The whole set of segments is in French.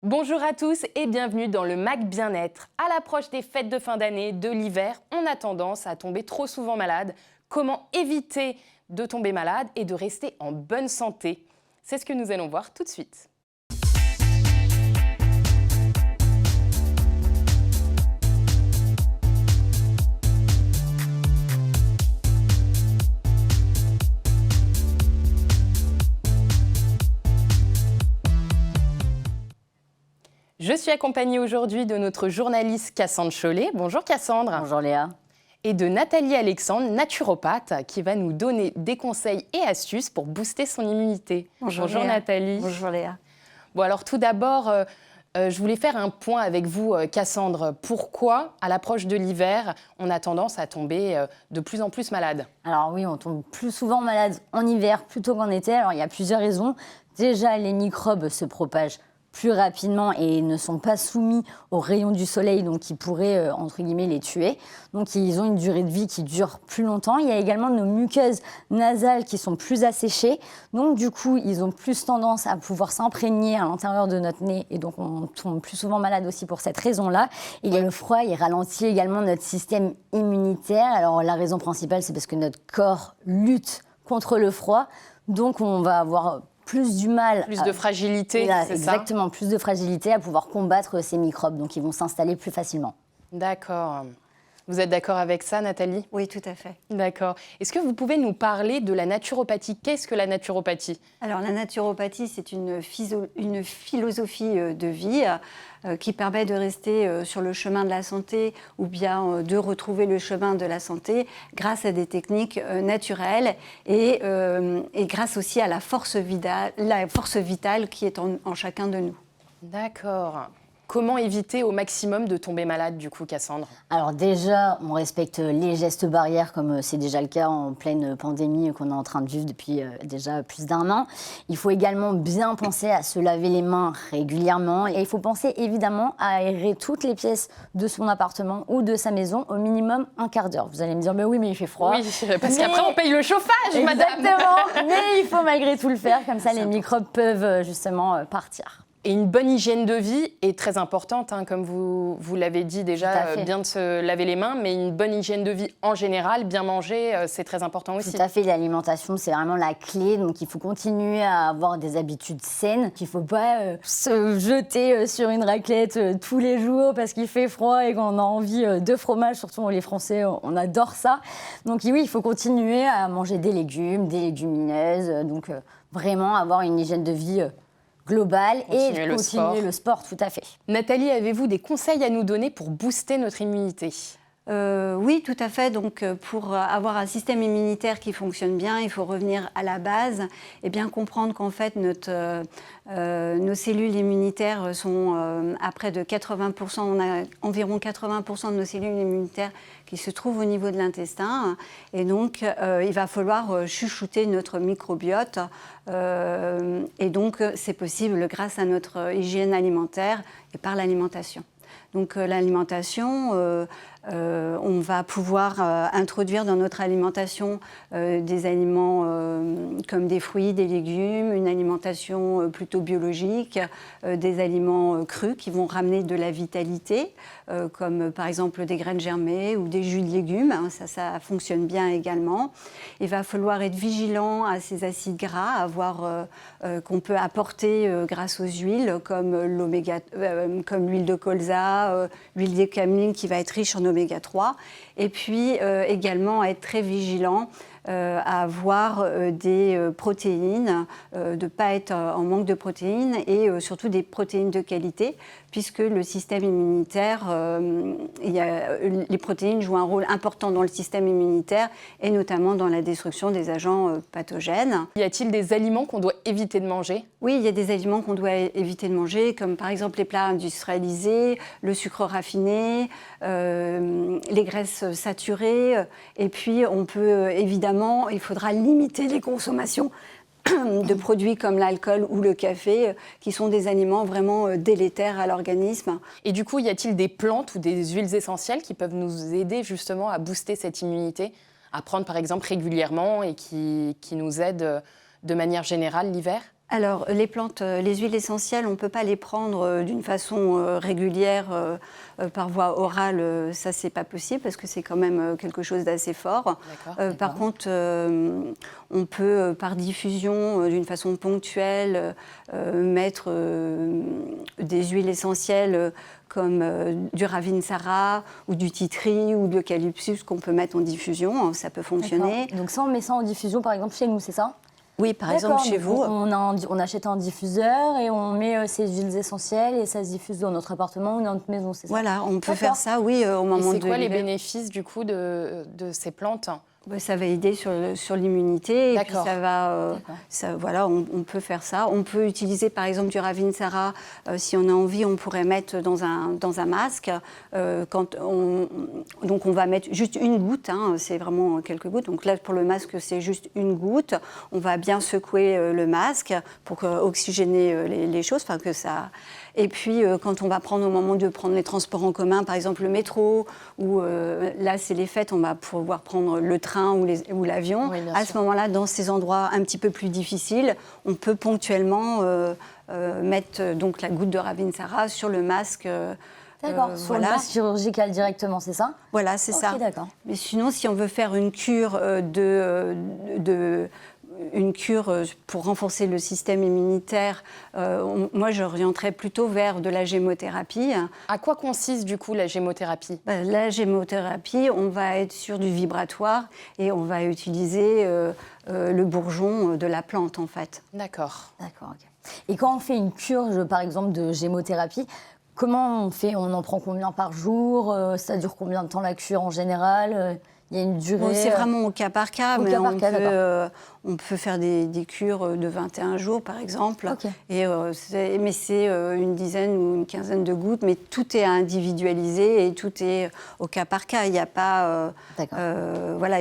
Bonjour à tous et bienvenue dans le MAC Bien-être. À l'approche des fêtes de fin d'année, de l'hiver, on a tendance à tomber trop souvent malade. Comment éviter de tomber malade et de rester en bonne santé? C'est ce que nous allons voir tout de suite. Je suis accompagnée aujourd'hui de notre journaliste Cassandre Chollet. Bonjour Cassandre. Bonjour Léa. Et de Nathalie Alexandre, naturopathe, qui va nous donner des conseils et astuces pour booster son immunité. Bonjour Nathalie. Bonjour Léa. Bon, alors tout d'abord, je voulais faire un point avec vous, Cassandre. Pourquoi, à l'approche de l'hiver, on a tendance à tomber de plus en plus malade? Alors oui, on tombe plus souvent malade en hiver plutôt qu'en été. Alors il y a plusieurs raisons. Déjà, les microbes se propagent plus rapidement et ne sont pas soumis aux rayons du soleil, donc qui pourraient, entre guillemets, les tuer. Donc ils ont une durée de vie qui dure plus longtemps. Il y a également nos muqueuses nasales qui sont plus asséchées. Donc du coup, ils ont plus tendance à pouvoir s'imprégner à l'intérieur de notre nez et donc on tombe plus souvent malade aussi pour cette raison-là. Il y a le froid, il ralentit également notre système immunitaire. Alors la raison principale, c'est parce que notre corps lutte contre le froid. Donc on va avoir plus du mal. Plus de fragilité, c'est exactement, ça? plus de fragilité à pouvoir combattre ces microbes. Donc, ils vont s'installer plus facilement. D'accord. Vous êtes d'accord avec ça, Nathalie? Oui, tout à fait. D'accord. Est-ce que vous pouvez nous parler de la naturopathie? Qu'est-ce que la naturopathie? Alors, la naturopathie, c'est une philosophie de vie qui permet de rester sur le chemin de la santé ou bien de retrouver le chemin de la santé grâce à des techniques naturelles et grâce aussi à la force vitale qui est en chacun de nous. D'accord. Comment éviter au maximum de tomber malade, du coup, Cassandre? Alors déjà, on respecte les gestes barrières, comme c'est déjà le cas en pleine pandémie qu'on est en train de vivre depuis déjà plus d'1 an. Il faut également bien penser à se laver les mains régulièrement. Et il faut penser évidemment à aérer toutes les pièces de son appartement ou de sa maison au minimum un quart d'heure. Vous allez me dire, mais oui, mais il fait froid. Oui, parce qu'après, on paye le chauffage, madame. Exactement, mais il faut malgré tout le faire, comme ça les microbes peuvent justement partir. Et une bonne hygiène de vie est très importante, hein, comme vous l'avez dit déjà, bien de se laver les mains, mais une bonne hygiène de vie en général, bien manger, c'est très important aussi. Tout à fait, l'alimentation, c'est vraiment la clé, donc il faut continuer à avoir des habitudes saines. Il ne faut pas se jeter sur une raclette tous les jours parce qu'il fait froid et qu'on a envie de fromage, surtout les Français, on adore ça. Donc oui, il faut continuer à manger des légumes, des légumineuses, donc vraiment avoir une hygiène de vie global et continuer le sport, tout à fait. Nathalie, avez-vous des conseils à nous donner pour booster notre immunité? Oui, tout à fait. Donc, pour avoir un système immunitaire qui fonctionne bien, il faut revenir à la base et bien comprendre qu'en fait, nos cellules immunitaires sont à près de 80%. On a environ 80% de nos cellules immunitaires qui se trouvent au niveau de l'intestin. Et donc, il va falloir chouchouter notre microbiote. Et donc, c'est possible grâce à notre hygiène alimentaire et par l'alimentation. Donc l'alimentation, on va pouvoir introduire dans notre alimentation des aliments comme des fruits, des légumes, une alimentation plutôt biologique, des aliments crus qui vont ramener de la vitalité, comme par exemple des graines germées ou des jus de légumes, hein, ça fonctionne bien également. Il va falloir être vigilant à ces acides gras, qu'on peut apporter grâce aux huiles, comme l'huile de colza, l'huile de cameline qui va être riche en oméga 3, et puis également être très vigilant à avoir des protéines, de ne pas être en manque de protéines et surtout des protéines de qualité, puisque le système immunitaire, les protéines jouent un rôle important dans le système immunitaire et notamment dans la destruction des agents pathogènes. Y a-t-il des aliments qu'on doit éviter de manger? Oui, il y a des aliments qu'on doit éviter de manger, comme par exemple les plats industrialisés, le sucre raffiné, les graisses saturées, et puis on peut évidemment, il faudra limiter les consommations de produits comme l'alcool ou le café, qui sont des aliments vraiment délétères à l'organisme. Et du coup, y a-t-il des plantes ou des huiles essentielles qui peuvent nous aider justement à booster cette immunité, à prendre par exemple régulièrement et qui nous aident de manière générale l'hiver? Alors, les plantes, les huiles essentielles, on ne peut pas les prendre d'une façon régulière par voie orale. Ça, c'est pas possible parce que c'est quand même quelque chose d'assez fort. Par contre, on peut, par diffusion, d'une façon ponctuelle, mettre des huiles essentielles comme du Ravinsara ou du titri ou de l'eucalyptus qu'on peut mettre en diffusion. Ça peut fonctionner. Donc ça, on met ça en diffusion, par exemple, chez nous, c'est ça? Oui, par exemple, chez vous. On achète un diffuseur et on met ces huiles essentielles et ça se diffuse dans notre appartement ou dans notre maison, c'est ça? Voilà, on peut faire ça, oui, au moment de c'est quoi les l'hiver. bénéfices, du coup, de ces plantes? Ça va aider sur l'immunité et puis ça va, voilà, on peut faire ça. On peut utiliser par exemple du Ravinsara, si on a envie, on pourrait mettre dans un masque. Donc on va mettre juste une goutte, c'est vraiment quelques gouttes. Donc là pour le masque c'est juste une goutte. On va bien secouer le masque pour oxygéner les choses, enfin que ça. Et puis, quand on va au moment de prendre les transports en commun, par exemple le métro, ou là, c'est les fêtes, on va pouvoir prendre le train ou l'avion. Oui, à ce moment-là, dans ces endroits un petit peu plus difficiles, on peut ponctuellement mettre donc la goutte de Ravinsara sur le masque. D'accord, sur le masque chirurgical directement, c'est ça? Voilà, c'est ça. D'accord. Mais sinon, si on veut faire une cure une cure pour renforcer le système immunitaire, moi j'orienterais plutôt vers de la gémothérapie. À quoi consiste du coup la gémothérapie? La gémothérapie, on va être sur du vibratoire et on va utiliser le bourgeon de la plante en fait. D'accord. D'accord, ok. Et quand on fait une cure, par exemple, de gémothérapie, comment on fait? On en prend combien par jour? Ça dure combien de temps la cure en général? Il y a une durée. C'est vraiment au cas par cas, mais on peut faire des cures de 21 jours, par exemple. Okay. Mais c'est une dizaine ou une quinzaine de gouttes, mais tout est individualisé et tout est au cas par cas. Il n'y a pas... voilà,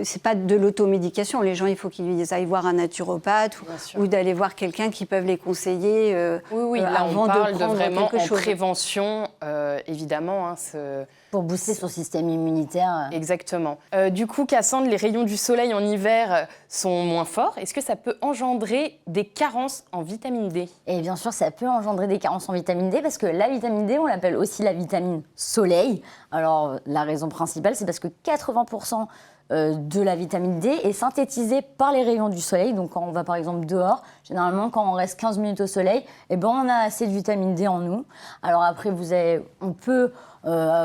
c'est pas de l'automédication. Les gens, il faut qu'ils aillent voir un naturopathe ou d'aller voir quelqu'un qui peut les conseiller là, avant on parle de prendre vraiment quelque chose. Prévention, évidemment. Pour booster son système immunitaire. Exactement. Du coup, Cassandre, les rayons du soleil en hiver sont moins forts. Est-ce que ça peut engendrer des carences en vitamine D? Et bien sûr, ça peut engendrer des carences en vitamine D parce que la vitamine D, on l'appelle aussi la vitamine soleil. Alors, la raison principale, c'est parce que 80% de la vitamine D est synthétisée par les rayons du soleil. Donc, quand on va par exemple dehors, généralement, quand on reste 15 minutes au soleil, on a assez de vitamine D en nous. Alors après, on peut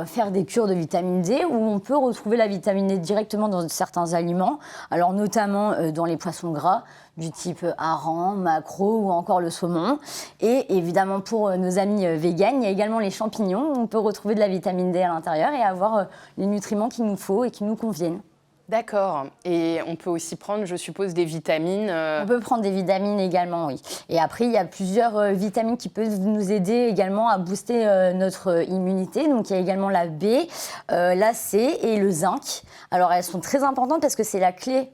faire des cures de vitamine D où on peut retrouver la vitamine D directement dans certains aliments, alors notamment dans les poissons gras du type hareng, maquereau ou encore le saumon. Et évidemment pour nos amis véganes, il y a également les champignons où on peut retrouver de la vitamine D à l'intérieur et avoir les nutriments qu'il nous faut et qui nous conviennent. D'accord. Et on peut aussi prendre, je suppose, des vitamines On peut prendre des vitamines également, oui. Et après, il y a plusieurs vitamines qui peuvent nous aider également à booster notre immunité. Donc, il y a également la B, la C et le zinc. Alors, elles sont très importantes parce que c'est la clé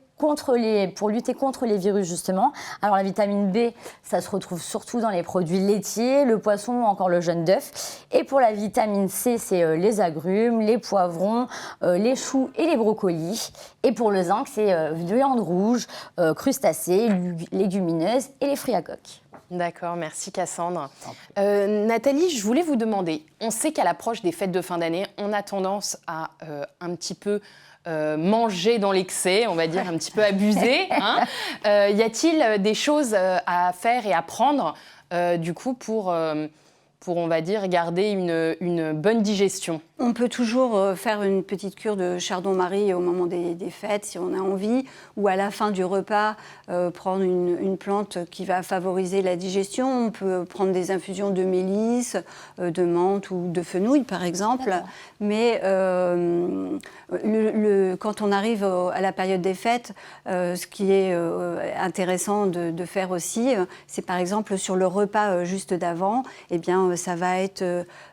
pour lutter contre les virus, justement. Alors, la vitamine B, ça se retrouve surtout dans les produits laitiers, le poisson ou encore le jaune d'œuf. Et pour la vitamine C, c'est les agrumes, les poivrons, les choux et les brocolis. Et pour le zinc, c'est viande rouge, crustacés, légumineuses et les fruits à coque. D'accord, merci Cassandre. Nathalie, je voulais vous demander, on sait qu'à l'approche des fêtes de fin d'année, on a tendance à un petit peu manger dans l'excès, on va dire un petit peu abuser. Y a-t-il des choses à faire et à prendre du coup pour on va dire, garder une bonne digestion? On peut toujours faire une petite cure de chardon-marie au moment des fêtes, si on a envie, ou à la fin du repas, prendre une plante qui va favoriser la digestion. On peut prendre des infusions de mélisse, de menthe ou de fenouil, par exemple. Mais quand on arrive à la période des fêtes, ce qui est intéressant de faire aussi, c'est par exemple sur le repas juste d'avant, ça va être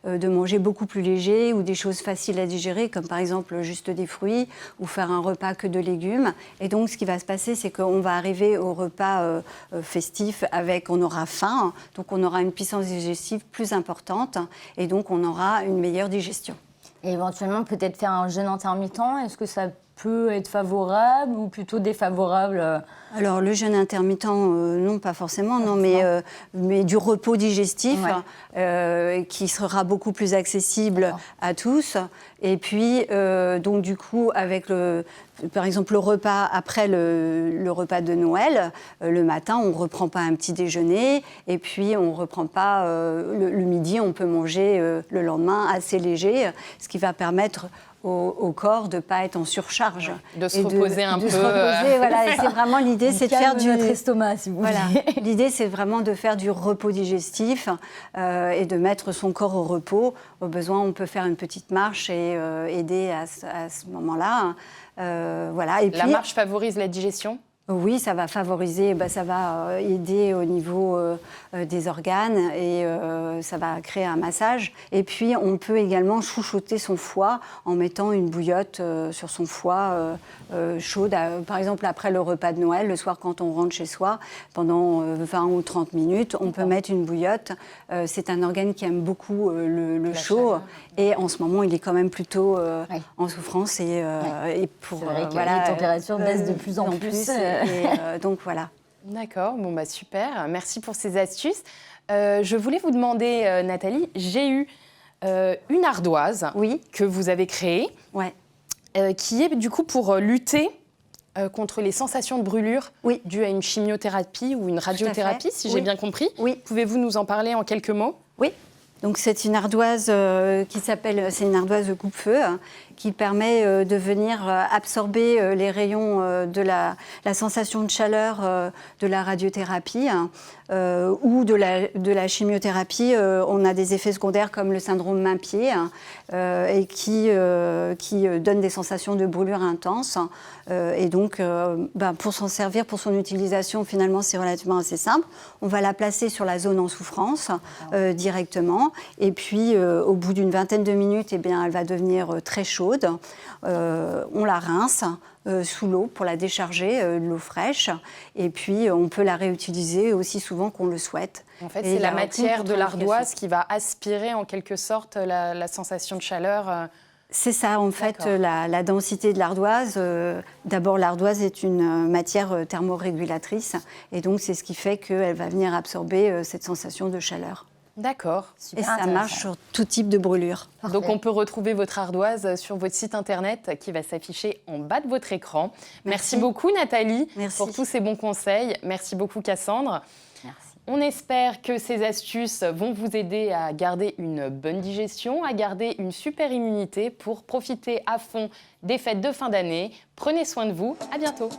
de manger beaucoup plus léger ou des choses faciles à digérer, comme par exemple juste des fruits ou faire un repas que de légumes. Et donc, ce qui va se passer, c'est qu'on va arriver au repas festif on aura faim, donc on aura une puissance digestive plus importante et donc on aura une meilleure digestion. Et éventuellement, peut-être faire un jeûne intermittent, est-ce que ça peut être favorable ou plutôt défavorable? Alors le jeûne intermittent, non, pas forcément, non, mais du repos digestif qui sera beaucoup plus accessible à tous. Et puis, donc du coup, avec par exemple le repas après le repas de Noël, le matin, on ne reprend pas un petit déjeuner, et puis on ne reprend pas le midi, on peut manger le lendemain assez léger, ce qui va permettre au corps de ne pas être en surcharge. De se reposer un peu. De se reposer, voilà. Et c'est vraiment l'idée, c'est de faire du... notre estomac, si vous voulez. L'idée, c'est vraiment de faire du repos digestif et de mettre son corps au repos. Au besoin, on peut faire une petite marche et aider à ce moment-là. Voilà. Et puis, la marche favorise la digestion ? Oui, ça va favoriser, ça va aider au niveau des organes et ça va créer un massage. Et puis, on peut également chouchouter son foie en mettant une bouillotte sur son foie chaude. Par exemple, après le repas de Noël, le soir quand on rentre chez soi, pendant 20 ou 30 minutes, on peut mettre une bouillotte. C'est un organe qui aime beaucoup le chaud. Et en ce moment, il est quand même plutôt en souffrance. Et pour, c'est vrai que les températures baissent de plus en plus. Donc voilà. D'accord, bon bah super, merci pour ces astuces. Je voulais vous demander, Nathalie, j'ai eu une ardoise que vous avez créée, qui est du coup pour lutter contre les sensations de brûlure dues à une chimiothérapie ou une radiothérapie, si j'ai bien compris. Pouvez-vous nous en parler en quelques mots ? Oui. Donc c'est une ardoise c'est une ardoise de coupe-feu qui permet de venir absorber les rayons de la sensation de chaleur de la radiothérapie ou de la chimiothérapie. On a des effets secondaires comme le syndrome main-pied et qui donne des sensations de brûlure intense. Et donc, pour s'en servir, pour son utilisation, finalement, c'est relativement assez simple. On va la placer sur la zone en souffrance directement. Et puis, au bout d'une vingtaine de minutes, elle va devenir très chaude. On la rince sous l'eau pour la décharger, de l'eau fraîche. Et puis, on peut la réutiliser aussi souvent qu'on le souhaite. En fait, c'est la matière de l'ardoise qui va aspirer en quelque sorte la sensation de chaleur. C'est ça, en fait, la densité de l'ardoise. D'abord, l'ardoise est une matière thermorégulatrice. Et donc, c'est ce qui fait qu'elle va venir absorber cette sensation de chaleur. D'accord. Et ça marche sur tout type de brûlure. Parfait. Donc on peut retrouver votre ardoise sur votre site internet qui va s'afficher en bas de votre écran. Merci beaucoup Nathalie pour tous ces bons conseils. Merci beaucoup Cassandre. Merci. On espère que ces astuces vont vous aider à garder une bonne digestion, à garder une super immunité pour profiter à fond des fêtes de fin d'année. Prenez soin de vous, à bientôt.